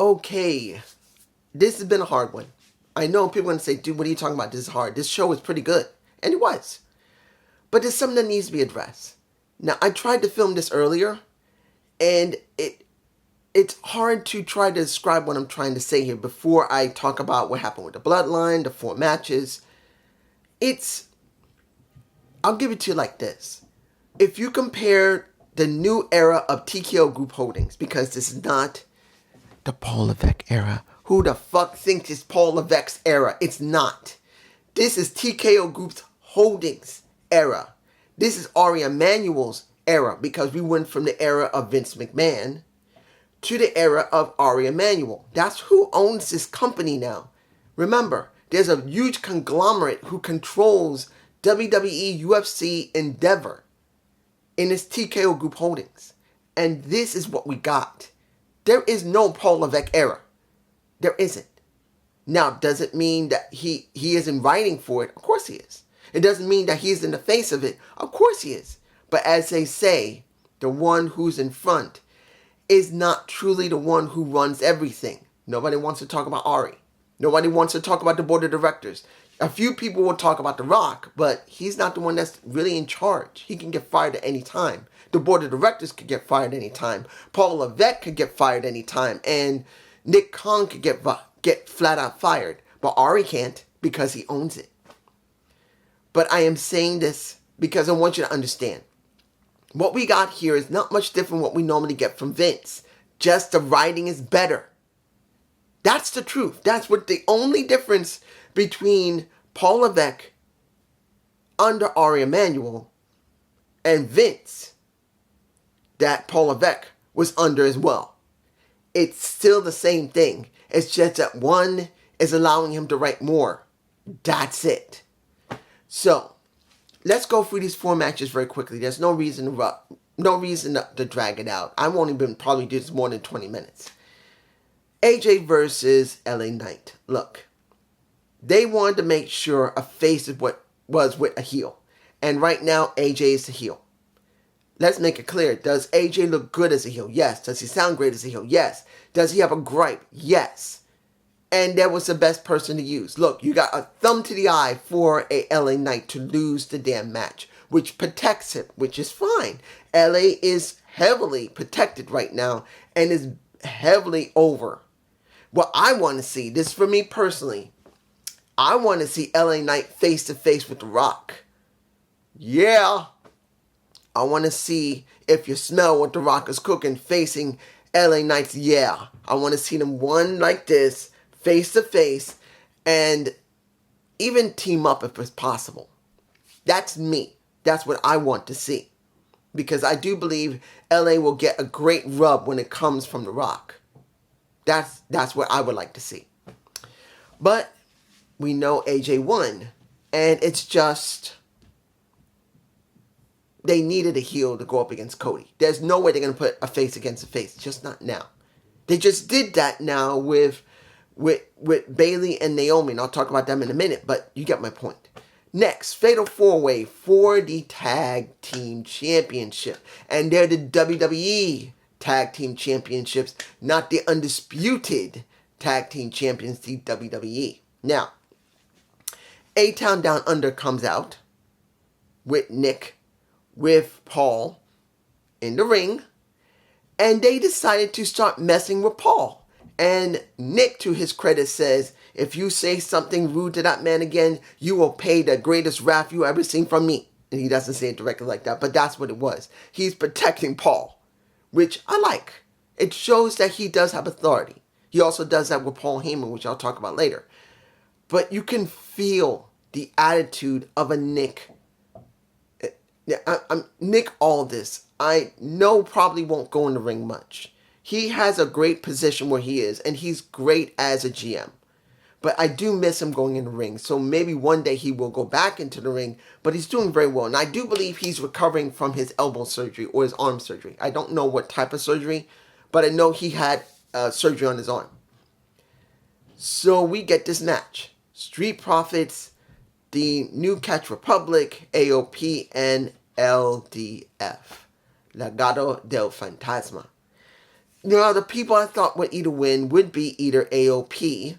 Okay, this has been a hard one. I know people are going to say, dude, what are you talking about? This is hard. This show is pretty good. And it was. But there's something that needs to be addressed. Now, I tried to film this earlier, and it's hard to try to describe what I'm trying to say here before I talk about what happened with the bloodline, the 4 matches. I'll give it to you like this. If you compare the new era of TKO Group Holdings, because this is not the Paul Levesque era. Who the fuck thinks it's Paul Levesque's era? It's not. This is TKO Group's Holdings era. This is Ari Emanuel's era, because we went from the era of Vince McMahon to the era of Ari Emanuel. That's who owns this company now. Remember, there's a huge conglomerate who controls WWE, UFC, Endeavor in this TKO Group Holdings. And this is what we got. There is no Paul Levesque era. There isn't. Now, does it mean that he isn't writing for it? Of course he is. It doesn't mean that he's in the face of it. Of course he is. But as they say, the one who's in front is not truly the one who runs everything. Nobody wants to talk about Ari. Nobody wants to talk about the board of directors. A few people will talk about The Rock, but he's not the one that's really in charge. He can get fired at any time. The board of directors could get fired any time. Paul Levesque could get fired any time. And Nick Khan could get flat out fired. But Ari can't, because he owns it. But I am saying this because I want you to understand. What we got here is not much different from what we normally get from Vince. Just the writing is better. That's the truth. That's what the only difference between Paul Levesque under Ari Emanuel and Vince that Paul Levesque was under as well. It's still the same thing. It's just that one is allowing him to write more. That's it. So, let's go through these 4 matches very quickly. There's no reason to drag it out. I've only been probably do this more than 20 minutes. AJ versus LA Knight. Look, they wanted to make sure a face is what was with a heel. And right now, AJ is the heel. Let's make it clear. Does AJ look good as a heel? Yes. Does he sound great as a heel? Yes. Does he have a gripe? Yes. And that was the best person to use. Look, you got a thumb to the eye for a LA Knight to lose the damn match, which protects him, which is fine. LA is heavily protected right now and is heavily over. What I want to see, this is for me personally, I want to see LA Knight face to face with The Rock. Yeah. I want to see if you smell what The Rock is cooking facing LA Knight's yeah. I want to see them one like this, face to face, and even team up if it's possible. That's me. That's what I want to see. Because I do believe LA will get a great rub when it comes from The Rock. That's what I would like to see. But we know AJ won. And it's just, they needed a heel to go up against Cody. There's no way they're going to put a face against a face. Just not now. They just did that now with Bayley and Naomi. And I'll talk about them in a minute. But you get my point. Next, Fatal 4-Way for the Tag Team Championship. And they're the WWE Tag Team Championships, not the Undisputed Tag Team Champions, the WWE. Now, A-Town Down Under comes out with Nick, with Paul in the ring, and they decided to start messing with Paul. And Nick, to his credit, says, if you say something rude to that man again, you will pay the greatest wrath you ever seen from me. And he doesn't say it directly like that, but that's what it was. He's protecting Paul, which I like. It shows that he does have authority. He also does that with Paul Heyman, which I'll talk about later. But you can feel the attitude of a Nick. Nick Aldis, I know probably won't go in the ring much. He has a great position where he is, and he's great as a GM. But I do miss him going in the ring, so maybe one day he will go back into the ring, but he's doing very well. And I do believe he's recovering from his elbow surgery or his arm surgery. I don't know what type of surgery, but I know he had surgery on his arm. So we get this match. Street Profits, the New Catch Republic, AOP, and LDF. Legado del Fantasma. Now, the people I thought would either win would be either AOP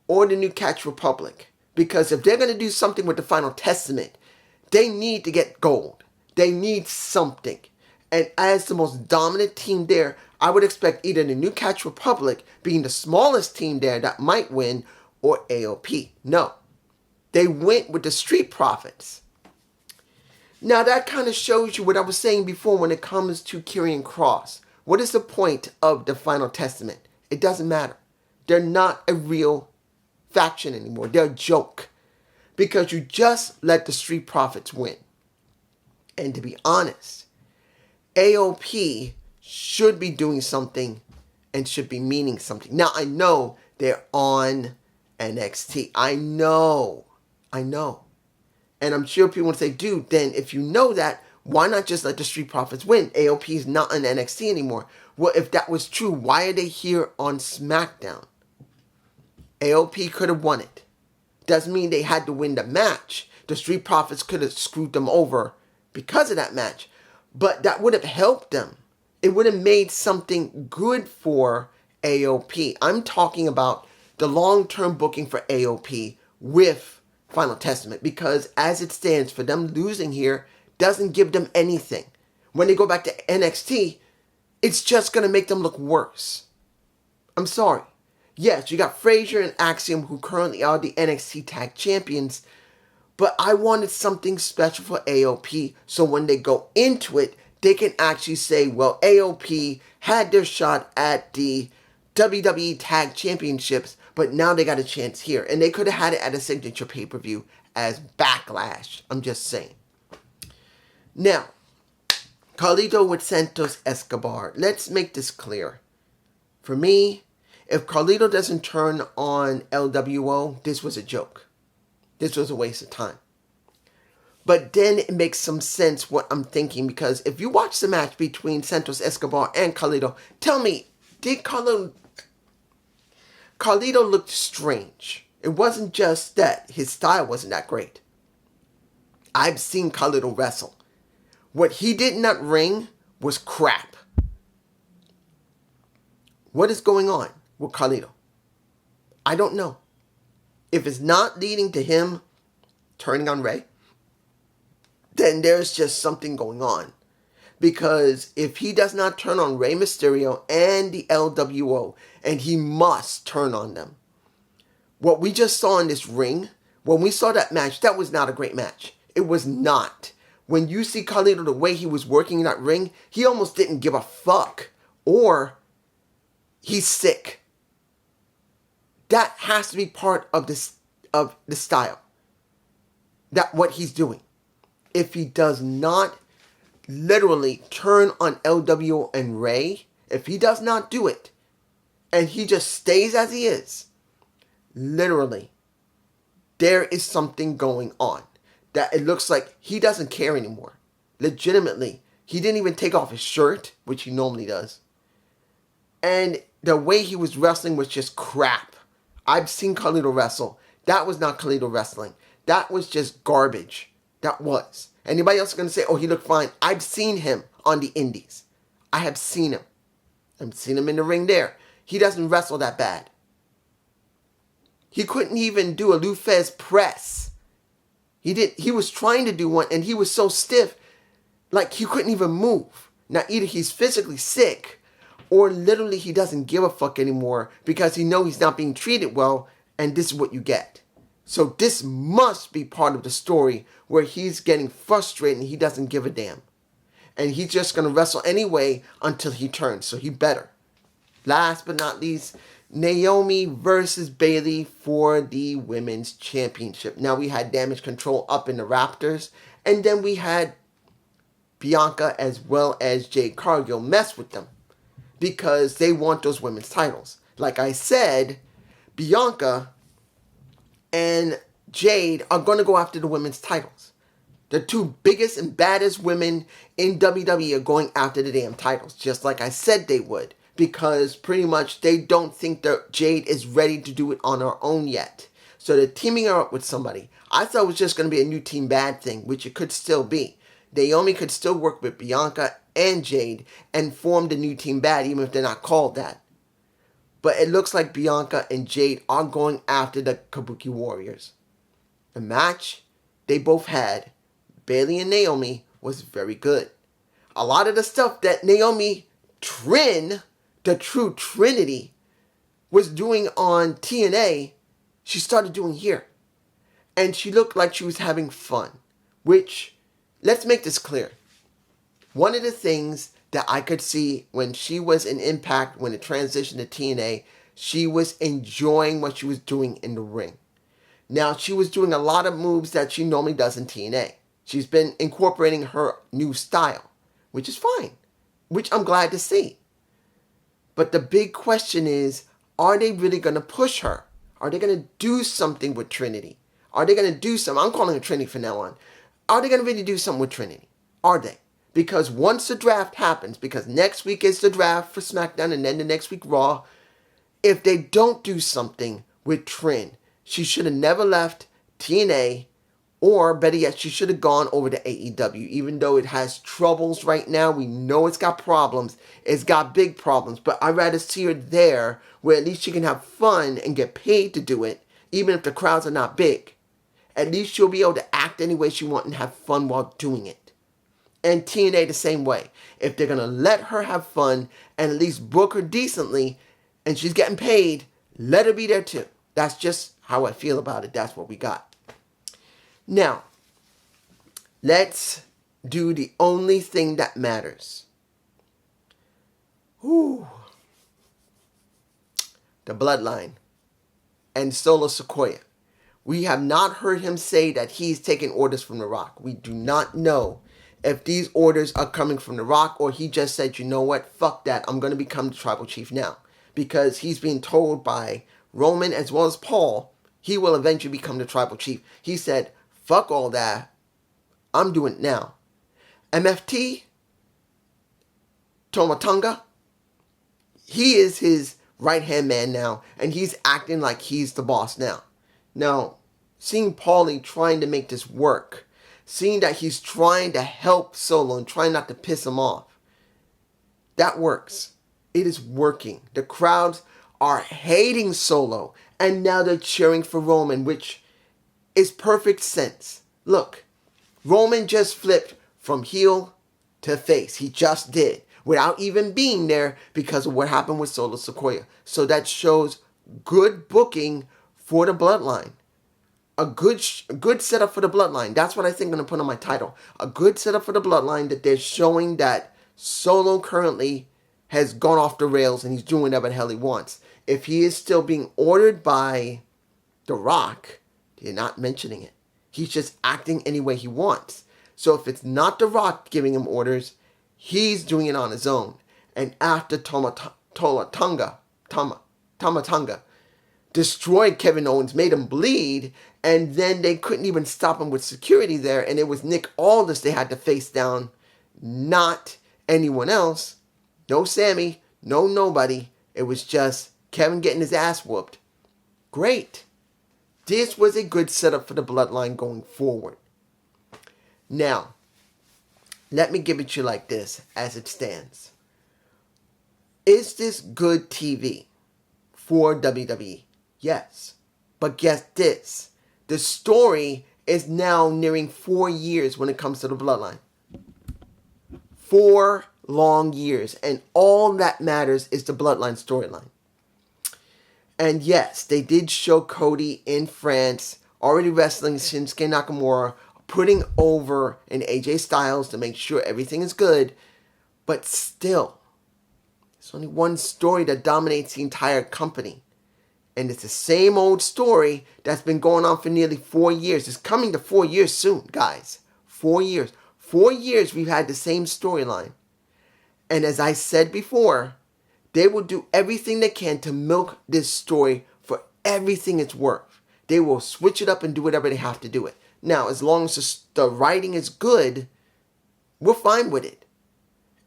or the New Catch Republic. Because if they're going to do something with the Final Testament, they need to get gold. They need something. And as the most dominant team there, I would expect either the New Catch Republic being the smallest team there that might win, or AOP. No. They went with the Street Profits. Now that kind of shows you what I was saying before when it comes to Karrion Kross. What is the point of the Final Testament? It doesn't matter. They're not a real faction anymore. They're a joke. Because you just let the Street Profits win. And to be honest, AOP should be doing something and should be meaning something. Now I know they're on NXT. I know. And I'm sure people would say, dude, then if you know that, why not just let the Street Profits win? AOP is not on NXT anymore. Well, if that was true, why are they here on SmackDown? AOP could have won it. Doesn't mean they had to win the match. The Street Profits could have screwed them over because of that match. But that would have helped them. It would have made something good for AOP. I'm talking about the long-term booking for AOP with Final Testament. Because as it stands, for them losing here doesn't give them anything. When they go back to NXT, it's just going to make them look worse. I'm sorry. Yes, you got Frazier and Axiom, who currently are the NXT Tag Champions. But I wanted something special for AOP, so when they go into it, they can actually say, well, AOP had their shot at the WWE Tag Championships, but now they got a chance here. And they could have had it at a signature pay-per-view as Backlash. I'm just saying. Now, Carlito with Santos Escobar. Let's make this clear. For me, if Carlito doesn't turn on LWO, this was a joke. This was a waste of time. But then it makes some sense what I'm thinking, because if you watch the match between Santos Escobar and Carlito, tell me, did Carlito looked strange? It wasn't just that his style wasn't that great. I've seen Carlito wrestle. What he did in that ring was crap. What is going on with Carlito? I don't know. If it's not leading to him turning on Rey, then there's just something going on. Because if he does not turn on Rey Mysterio and the LWO, and he must turn on them, what we just saw in this ring, when we saw that match, that was not a great match. It was not. When you see Carlito, the way he was working in that ring, he almost didn't give a fuck. Or he's sick. That has to be part of the style. That what he's doing. If he does not literally turn on LWO and Rey, if he does not do it, and he just stays as he is, literally, there is something going on. That it looks like he doesn't care anymore. Legitimately. He didn't even take off his shirt, which he normally does. And the way he was wrestling was just crap. I've seen Carlito wrestle. That was not Carlito wrestling. That was just garbage. That was. Anybody else going to say, oh, he looked fine? I've seen him on the indies. I have seen him. I've seen him in the ring there. He doesn't wrestle that bad. He couldn't even do a Lou Fez press. He was trying to do one, and he was so stiff, like he couldn't even move. Now, either he's physically sick, or literally he doesn't give a fuck anymore because he knows he's not being treated well, and this is what you get. So this must be part of the story where he's getting frustrated and he doesn't give a damn. And he's just going to wrestle anyway until he turns, so he better. Last but not least, Naomi versus Bayley for the Women's Championship. Now we had Damage Control up in the Raptors, and then we had Bianca as well as Jade Cargill mess with them because they want those women's titles. Like I said, Bianca and Jade are going to go after the women's titles. The two biggest and baddest women in WWE are going after the damn titles, just like I said they would. Because pretty much they don't think that Jade is ready to do it on her own yet. So they're teaming her up with somebody. I thought it was just going to be a new Team Bad thing, which it could still be. Naomi could still work with Bianca and Jade and form the new Team Bad, even if they're not called that. But it looks like Bianca and Jade are going after the Kabuki Warriors. The match they both had, Bayley and Naomi, was very good. A lot of the stuff that Naomi Trin, the true Trinity, was doing on TNA, she started doing here. And she looked like she was having fun. Which, let's make this clear. One of the things that I could see when she was in Impact, when it transitioned to TNA, she was enjoying what she was doing in the ring. Now, she was doing a lot of moves that she normally does in TNA. She's been incorporating her new style, which is fine, which I'm glad to see. But the big question is, are they really going to push her? Are they going to do something with Trinity? Are they going to do something? I'm calling her Trinity from now on. Are they going to really do something with Trinity? Are they? Because once the draft happens, because next week is the draft for SmackDown and then the next week Raw, if they don't do something with Trin, she should have never left TNA, or better yet, she should have gone over to AEW. Even though it has troubles right now, we know it's got problems. It's got big problems, but I'd rather see her there where at least she can have fun and get paid to do it, even if the crowds are not big. At least she'll be able to act any way she wants and have fun while doing it. And TNA the same way. If they're going to let her have fun and at least book her decently and she's getting paid, let her be there too. That's just how I feel about it. That's what we got. Now, let's do the only thing that matters. The Bloodline and Solo Sikoa. We have not heard him say that he's taking orders from The Rock. We do not know if these orders are coming from The Rock or he just said, you know what, fuck that, I'm going to become the tribal chief now. Because he's being told by Roman as well as Paul, he will eventually become the tribal chief. He said, fuck all that, I'm doing it now. MFT, Tomatunga, he is his right-hand man now, and he's acting like he's the boss now. Now, seeing Paulie trying to make this work, seeing that he's trying to help Solo and trying not to piss him off, that works. It is working. The crowds are hating Solo, and now they're cheering for Roman, which is perfect sense. Look, Roman just flipped from heel to face. He just did, without even being there because of what happened with Solo Sikoa. So that shows good booking for the Bloodline. A good setup for the Bloodline. That's what I think I'm going to put on my title. A good setup for the Bloodline, that they're showing that Solo currently has gone off the rails and he's doing whatever the hell he wants. If he is still being ordered by The Rock, they're not mentioning it. He's just acting any way he wants. So if it's not The Rock giving him orders, he's doing it on his own. And after Tomatunga destroyed Kevin Owens, made him bleed, and then they couldn't even stop him with security there, and it was Nick Aldis they had to face down, not anyone else. No Sammy, no nobody. It was just Kevin getting his ass whooped. Great. This was a good setup for the Bloodline going forward. Now, let me give it to you like this, as it stands. Is this good TV for WWE? Yes. But guess this. The story is now nearing 4 years when it comes to the Bloodline. 4 long years. And all that matters is the Bloodline storyline. And yes, they did show Cody in France, already wrestling Shinsuke Nakamura, putting over an AJ Styles to make sure everything is good. But still, there's only one story that dominates the entire company. And it's the same old story that's been going on for nearly 4 years. It's coming to 4 years soon, guys. 4 years. 4 years we've had the same storyline. And as I said before, they will do everything they can to milk this story for everything it's worth. They will switch it up and do whatever they have to do it. Now, as long as the writing is good, we're fine with it.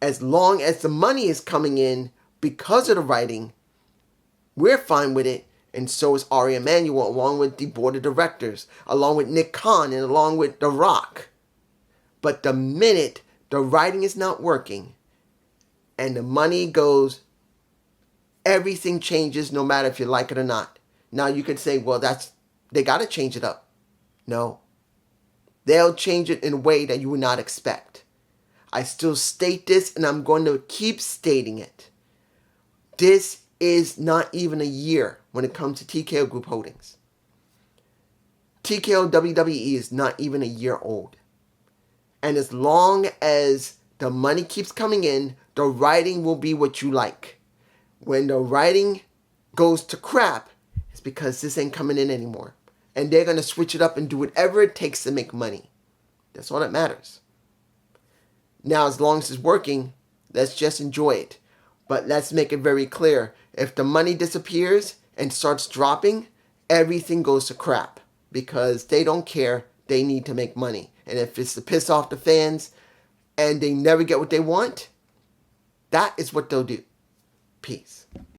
As long as the money is coming in because of the writing, we're fine with it. And so is Ari Emanuel, along with the board of directors, along with Nick Khan, and along with The Rock. But the minute the writing is not working, and the money goes, everything changes no matter if you like it or not. Now you could say, well, they got to change it up. No. They'll change it in a way that you would not expect. I still state this, and I'm going to keep stating it. This is not even a year when it comes to TKO Group Holdings. TKO WWE is not even a year old. And as long as the money keeps coming in, the writing will be what you like. When the writing goes to crap, it's because this ain't coming in anymore. And they're going to switch it up and do whatever it takes to make money. That's all that matters. Now, as long as it's working, let's just enjoy it. But let's make it very clear. If the money disappears and starts dropping, everything goes to crap. Because they don't care. They need to make money. And if it's to piss off the fans and they never get what they want, that is what they'll do. Peace.